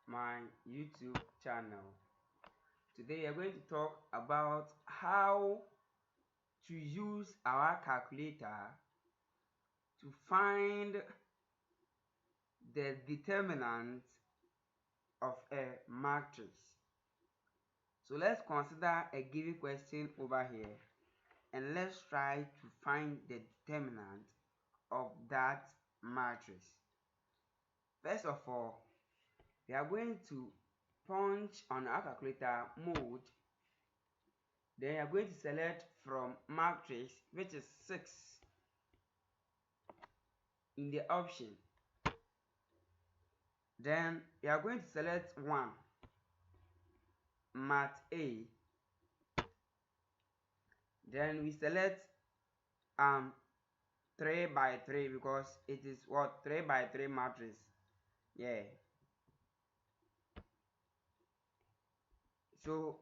my YouTube channel. Today we are going to talk about how to use our calculator to find the determinant of a matrix. So let's consider a given question over here and let's try to find the determinant of that matrix. First of all, we are going to punch on our calculator mode. Then you are going to select from matrix, which is 6 in the option. Then you are going to select 1, mat A. Then we select 3 by 3 because it is what 3 by 3 matrix. Yeah. So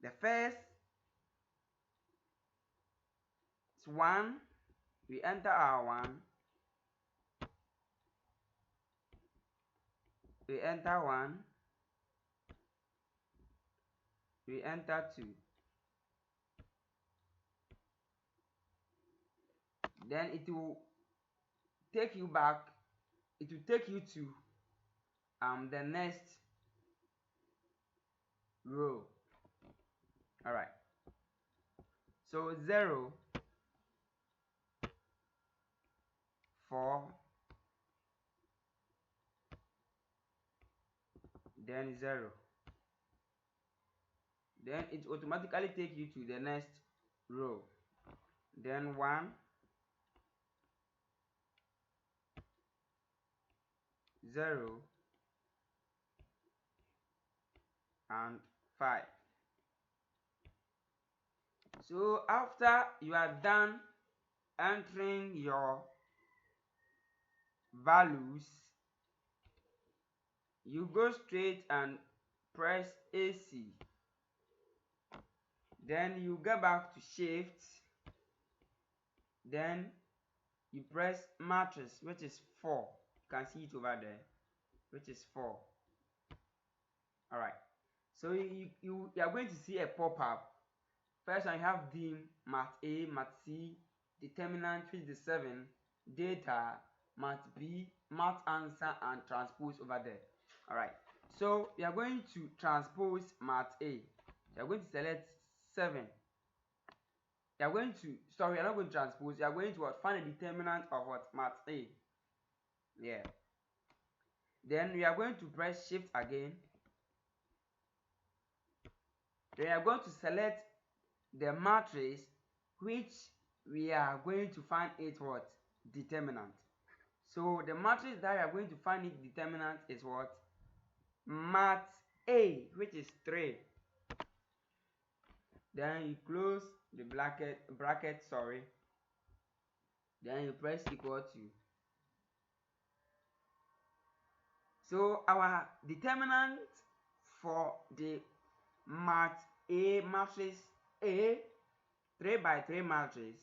the first is 1. We enter our 1. We enter 1. We enter 2. Then it will take you back. It will take you to the next row. All right. So 0, 4, then 0. Then it automatically take you to the next row. Then 1, 0, and 5. So after you are done entering your values, you go straight and press AC. Then you go back to shift. Then you press matrix, which is 4. You can see it over there, which is 4. All right. So you are going to see a pop-up. First, I have dim, mat A, mat C, determinant, which is 7, data, mat B, mat answer, and transpose over there. All right. So we are going to transpose mat A. We are going to select 7. We are going to, sorry, we are not going to transpose. We are going to find a determinant of what? Mat A. Yeah. Then we are going to press shift again. Then we are going to select the matrix which we are going to find it what? Determinant. So the matrix that we are going to find it determinant is what? Mat A, which is 3. Then you close the bracket, sorry. Then you press equal to. So our determinant for the mat A matrix A 3 by 3 matrix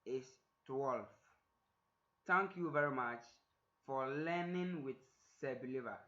is 12. Thank you very much for learning with Sir Believer.